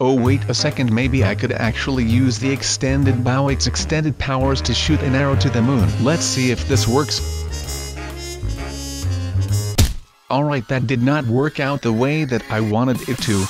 Oh wait a second, maybe I could actually use the extended bow's extended powers to shoot an arrow to the moon. Let's see if this works. Alright, that did not work out the way that I wanted it to.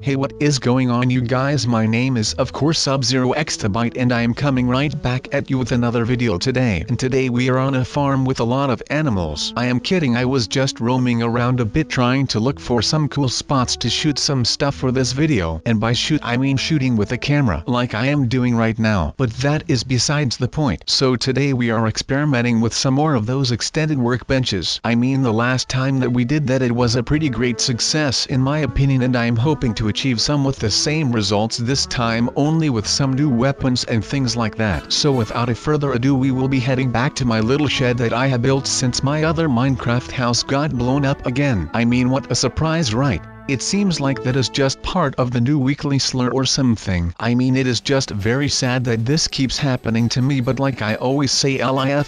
Hey, what is going on, you guys? My name is of course SubZeroExtabyte, and I am coming right back at you with another video today. And today we are on a farm with a lot of animals. I am kidding, I was just roaming around a bit trying to look for some cool spots to shoot some stuff for this video. And by shoot I mean shooting with a camera, like I am doing right now. But that is besides the point. So today we are experimenting with some more of those extended workbenches. I mean, the last time that we did that, it was a pretty great success in my opinion, and I am hoping to achieve some with the same results this time, only with some new weapons and things like that. So without a further ado, we will be heading back to my little shed that I have built since my other Minecraft house got blown up again. I mean, what a surprise, right? It seems like that is just part of the new weekly slur or something. I mean, it is just very sad that this keeps happening to me, but like I always say, LIFEGOESON.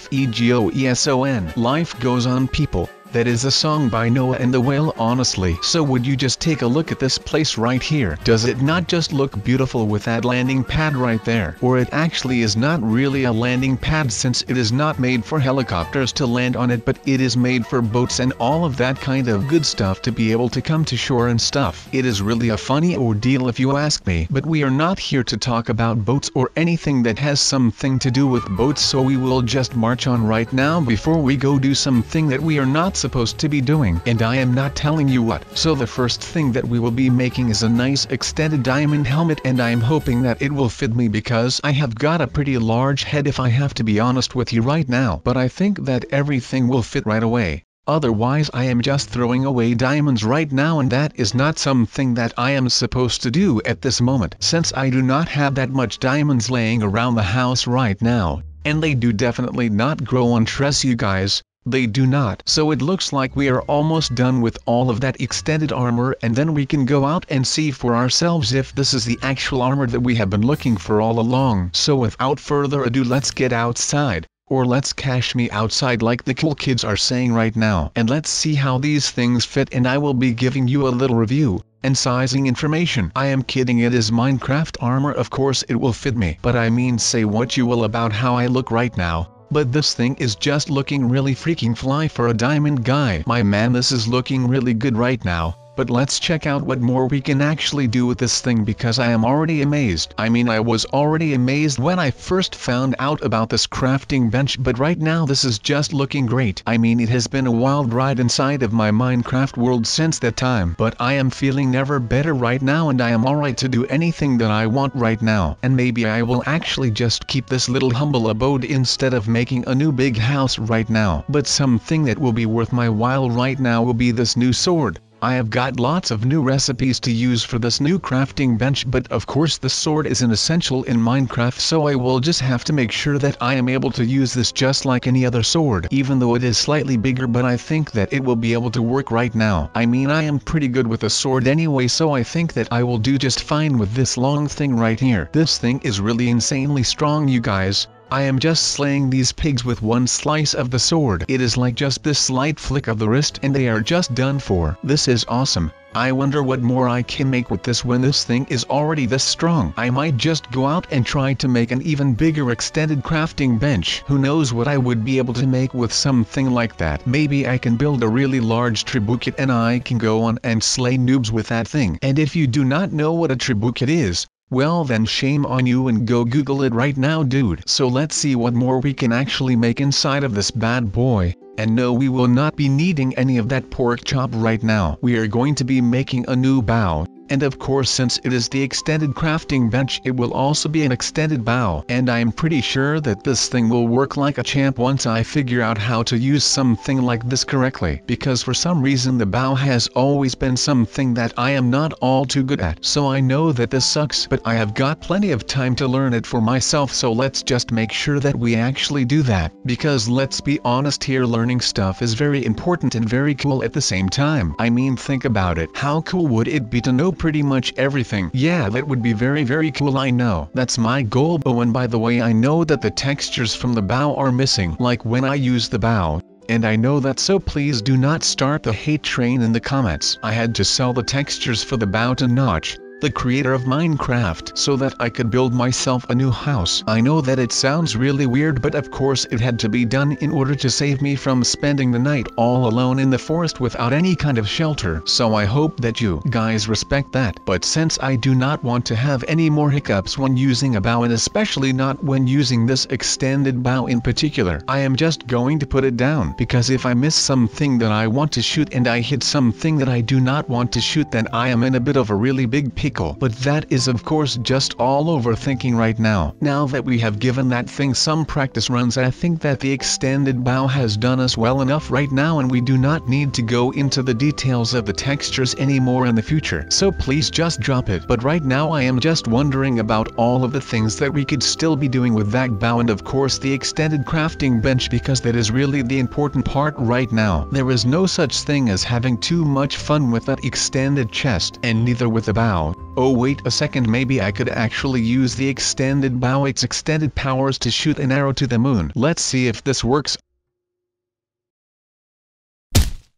Life goes on, people. That is a song by Noah and the Whale, honestly. So would you just take a look at this place right here? Does it not just look beautiful with that landing pad right there? Or it actually is not really a landing pad, since it is not made for helicopters to land on it, but it is made for boats and all of that kind of good stuff to be able to come to shore and stuff. It is really a funny ordeal if you ask me. But we are not here to talk about boats or anything that has something to do with boats, so we will just march on right now before we go do something that we are not supposed to be doing, and I am not telling you what. So the first thing that we will be making is a nice extended diamond helmet, and I am hoping that it will fit me because I have got a pretty large head, if I have to be honest with you right now. But I think that everything will fit right away. Otherwise I am just throwing away diamonds right now, and that is not something that I am supposed to do at this moment, since I do not have that much diamonds laying around the house right now, and they do definitely not grow on trees, you guys. They do not. So it looks like we are almost done with all of that extended armor, and then we can go out and see for ourselves if this is the actual armor that we have been looking for all along. So without further ado, let's get outside. Or let's cash me outside, like the cool kids are saying right now. And let's see how these things fit, and I will be giving you a little review and sizing information. I am kidding, it is Minecraft armor, of course it will fit me. But I mean, say what you will about how I look right now, but this thing is just looking really freaking fly for a diamond guy. My man, this is looking really good right now. But let's check out what more we can actually do with this thing, because I am already amazed. I mean, I was already amazed when I first found out about this crafting bench, but right now this is just looking great. I mean, it has been a wild ride inside of my Minecraft world since that time, but I am feeling never better right now, and I am alright to do anything that I want right now. And maybe I will actually just keep this little humble abode instead of making a new big house right now. But something that will be worth my while right now will be this new sword. I have got lots of new recipes to use for this new crafting bench, but of course the sword is an essential in Minecraft, so I will just have to make sure that I am able to use this just like any other sword, even though it is slightly bigger, but I think that it will be able to work right now. I mean, I am pretty good with a sword anyway, so I think that I will do just fine with this long thing right here. This thing is really insanely strong, you guys. I am just slaying these pigs with one slice of the sword. It is like just this slight flick of the wrist and they are just done for. This is awesome. I wonder what more I can make with this when this thing is already this strong. I might just go out and try to make an even bigger extended crafting bench. Who knows what I would be able to make with something like that. Maybe I can build a really large trebuchet and I can go on and slay noobs with that thing. And if you do not know what a trebuchet is, well then shame on you, and go Google it right now, dude. So let's see what more we can actually make inside of this bad boy. And no, we will not be needing any of that pork chop right now. We are going to be making a new bow. And of course, since it is the extended crafting bench, it will also be an extended bow. And I am pretty sure that this thing will work like a champ once I figure out how to use something like this correctly. Because for some reason the bow has always been something that I am not all too good at. So I know that this sucks, but I have got plenty of time to learn it for myself, so let's just make sure that we actually do that. Because let's be honest here, learning stuff is very important and very cool at the same time. I mean, think about it. How cool would it be to know pretty much everything? Yeah, that would be very, very cool. I know. That's my goal. Oh, and by the way, I know that the textures from the bow are missing. Like when I use the bow, and I know that, so please do not start the hate train in the comments. I had to sell the textures for the bow to Notch, the creator of Minecraft, so that I could build myself a new house. I know that it sounds really weird, but of course it had to be done in order to save me from spending the night all alone in the forest without any kind of shelter. So I hope that you guys respect that. But since I do not want to have any more hiccups when using a bow, and especially not when using this extended bow in particular, I am just going to put it down, because if I miss something that I want to shoot and I hit something that I do not want to shoot, then I am in a bit of a really big pickle. But that is of course just all overthinking right now. Now that we have given that thing some practice runs, I think that the extended bow has done us well enough right now, and we do not need to go into the details of the textures anymore in the future. So please just drop it. But right now I am just wondering about all of the things that we could still be doing with that bow, and of course the extended crafting bench, because that is really the important part right now. There is no such thing as having too much fun with that extended chest, and neither with the bow. Oh wait a second, maybe I could actually use the extended bow, its extended powers, to shoot an arrow to the moon. Let's see if this works.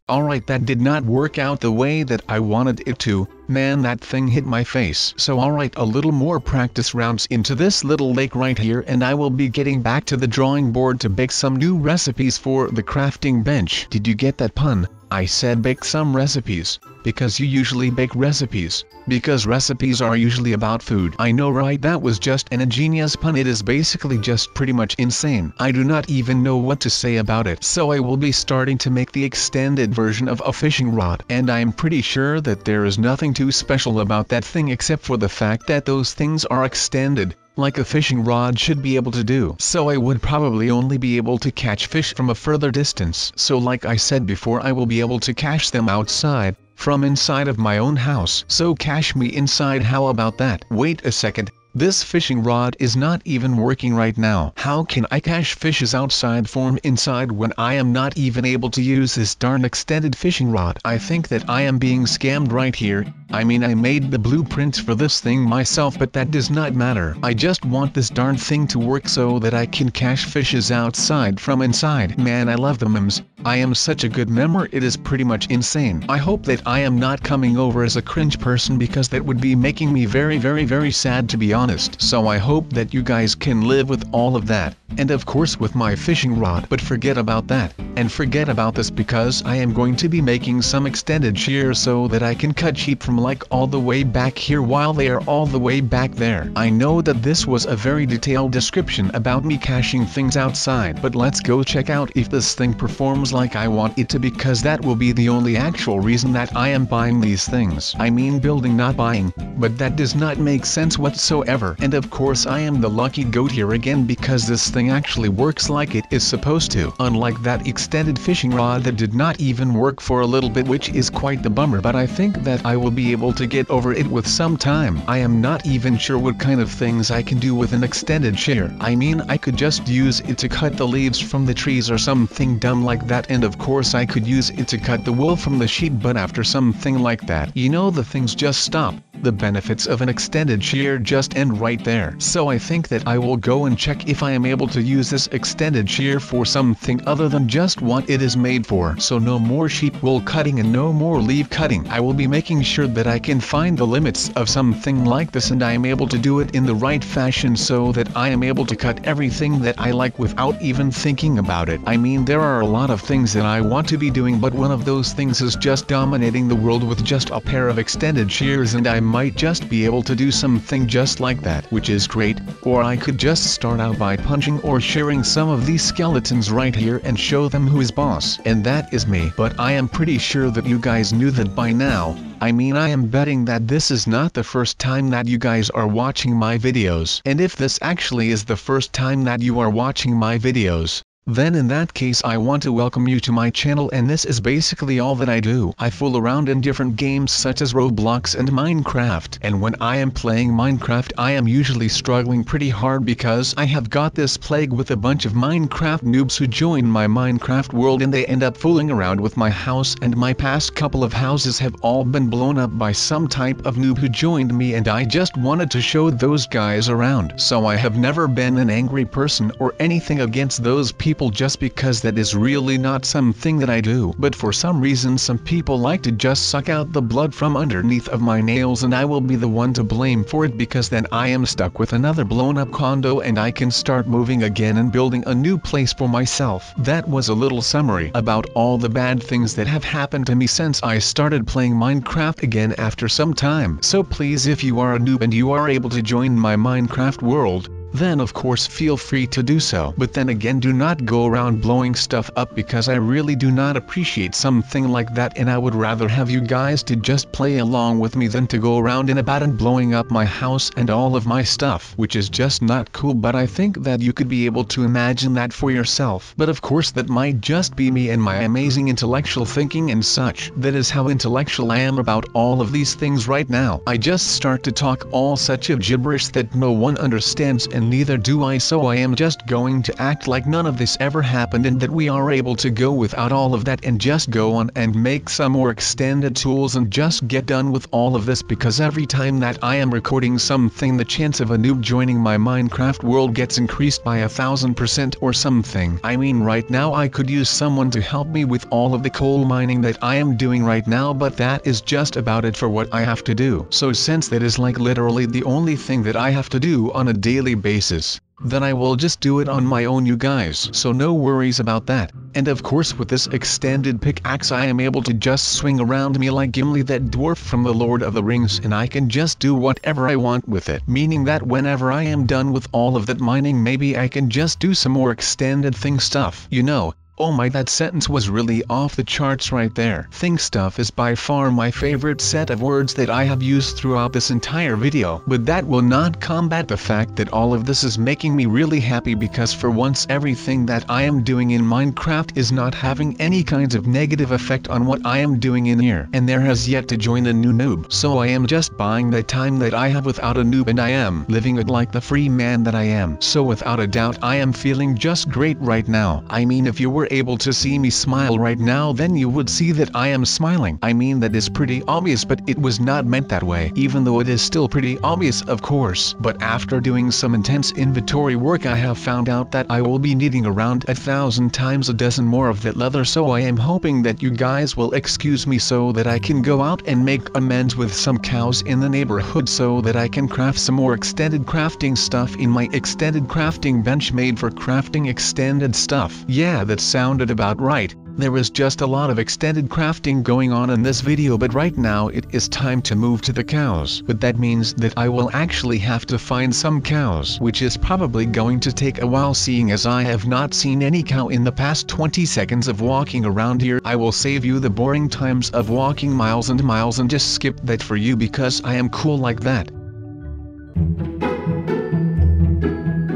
Alright, that did not work out the way that I wanted it to. Man, that thing hit my face. So alright, a little more practice rounds into this little lake right here, and I will be getting back to the drawing board to bake some new recipes for the crafting bench. Did you get that pun? I said bake some recipes, because you usually bake recipes, because recipes are usually about food. I know, right? That was just an ingenious pun. It is basically just pretty much insane. I do not even know what to say about it. So I will be starting to make the extended version of a fishing rod, and I am pretty sure that there is nothing too special about that thing except for the fact that those things are extended, like a fishing rod should be able to do. So I would probably only be able to catch fish from a further distance. So like I said before, I will be able to catch them outside, from inside of my own house. So catch me inside, how about that? Wait a second. This fishing rod is not even working right now. How can I catch fishes outside from inside when I am not even able to use this darn extended fishing rod? I think that I am being scammed right here. I mean, I made the blueprints for this thing myself, but that does not matter. I just want this darn thing to work so that I can catch fishes outside from inside. Man, I love the memes. I am such a good memer, it is pretty much insane. I hope that I am not coming over as a cringe person, because that would be making me very sad, to be honest. So I hope that you guys can live with all of that, and of course with my fishing rod. But forget about that, and forget about this, because I am going to be making some extended shears so that I can cut sheep from like all the way back here while they are all the way back there. I know that this was a very detailed description about me caching things outside, but let's go check out if this thing performs like I want it to, because that will be the only actual reason that I am buying these things. I mean building, not buying, but that does not make sense whatsoever. And of course I am the lucky goat here again, because this thing actually works like it is supposed to, unlike that extended fishing rod that did not even work for a little bit, which is quite the bummer. But I think that I will be able to get over it with some time. I am not even sure what kind of things I can do with an extended shear. I mean, I could just use it to cut the leaves from the trees or something dumb like that, and of course I could use it to cut the wool from the sheep, but after something like that, you know, the things just stop. The benefits of an extended shear just end right there. So I think that I will go and check if I am able to use this extended shear for something other than just what it is made for. So no more sheep wool cutting and no more leaf cutting. I will be making sure that I can find the limits of something like this, and I am able to do it in the right fashion so that I am able to cut everything that I like without even thinking about it. I mean, there are a lot of things that I want to be doing, but one of those things is just dominating the world with just a pair of extended shears, and I might just be able to do something just like that, which is great. Or I could just start out by punching or shearing some of these skeletons right here and show them who is boss, and that is me. But I am pretty sure that you guys knew that by now. I mean, I am betting that this is not the first time that you guys are watching my videos. And if this actually is the first time that you are watching my videos, then in that case I want to welcome you to my channel, and this is basically all that I do. I fool around in different games such as Roblox and Minecraft, and when I am playing Minecraft I am usually struggling pretty hard because I have got this plague with a bunch of Minecraft noobs who join my Minecraft world, and they end up fooling around with my house, and my past couple of houses have all been blown up by some type of noob who joined me, and I just wanted to show those guys around. So I have never been an angry person or anything against those people, people just because that is really not something that I do. But for some reason some people like to just suck out the blood from underneath of my nails, and I will be the one to blame for it, because then I am stuck with another blown up condo and I can start moving again and building a new place for myself. That was a little summary about all the bad things that have happened to me since I started playing Minecraft again after some time. So please, if you are a noob and you are able to join my Minecraft world, then of course feel free to do so. But then again, do not go around blowing stuff up, because I really do not appreciate something like that, and I would rather have you guys to just play along with me than to go around and about and blowing up my house and all of my stuff, which is just not cool. But I think that you could be able to imagine that for yourself. But of course that might just be me and my amazing intellectual thinking and such. That is how intellectual I am about all of these things right now. I just start to talk all such of gibberish that no one understands, and neither do I, so I am just going to act like none of this ever happened and that we are able to go without all of that and just go on and make some more extended tools and just get done with all of this, because every time that I am recording something the chance of a noob joining my Minecraft world gets increased by 1000% or something. I mean, right now I could use someone to help me with all of the coal mining that I am doing right now, but that is just about it for what I have to do. So since that is like literally the only thing that I have to do on a daily basis, then I will just do it on my own, you guys, so no worries about that. And of course with this extended pickaxe I am able to just swing around me like Gimli, that dwarf from the Lord of the Rings, and I can just do whatever I want with it, meaning that whenever I am done with all of that mining, maybe I can just do some more extended thing stuff, you know. Oh my, that sentence was really off the charts right there. Thing stuff is by far my favorite set of words that I have used throughout this entire video. But that will not combat the fact that all of this is making me really happy, because for once everything that I am doing in Minecraft is not having any kinds of negative effect on what I am doing in here. And there has yet to join a new noob. So I am just buying the time that I have without a noob, and I am living it like the free man that I am. So without a doubt I am feeling just great right now. I mean, if you were able to see me smile right now, then you would see that I am smiling. I mean, that is pretty obvious, but it was not meant that way, even though it is still pretty obvious of course. But after doing some intense inventory work, I have found out that I will be needing around 1,000 times a dozen more of that leather, so I am hoping that you guys will excuse me so that I can go out and make amends with some cows in the neighborhood, so that I can craft some more extended crafting stuff in my extended crafting bench made for crafting extended stuff. Yeah, that sounded about right. There is just a lot of extended crafting going on in this video, but right now it is time to move to the cows. But that means that I will actually have to find some cows, which is probably going to take a while, seeing as I have not seen any cow in the past 20 seconds of walking around here. I will save you the boring times of walking miles and miles and just skip that for you, because I am cool like that.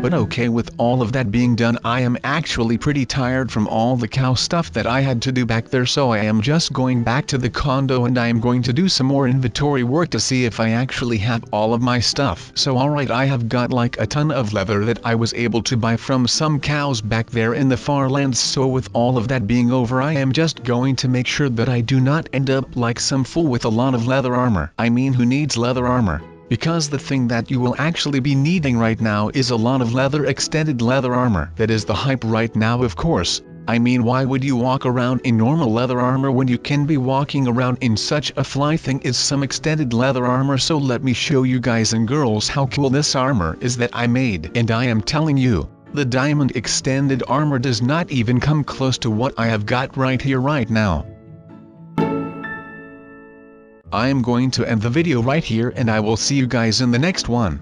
But okay, with all of that being done, I am actually pretty tired from all the cow stuff that I had to do back there, so I am just going back to the condo and I am going to do some more inventory work to see if I actually have all of my stuff. So alright, I have got like a ton of leather that I was able to buy from some cows back there in the far lands, so with all of that being over, I am just going to make sure that I do not end up like some fool with a lot of leather armor. I mean, who needs leather armor? Because the thing that you will actually be needing right now is a lot of leather, extended leather armor. That is the hype right now, of course. I mean, why would you walk around in normal leather armor when you can be walking around in such a fly thing as some extended leather armor? So let me show you guys and girls how cool this armor is that I made. And I am telling you, the diamond extended armor does not even come close to what I have got right here right now. I am going to end the video right here, and I will see you guys in the next one.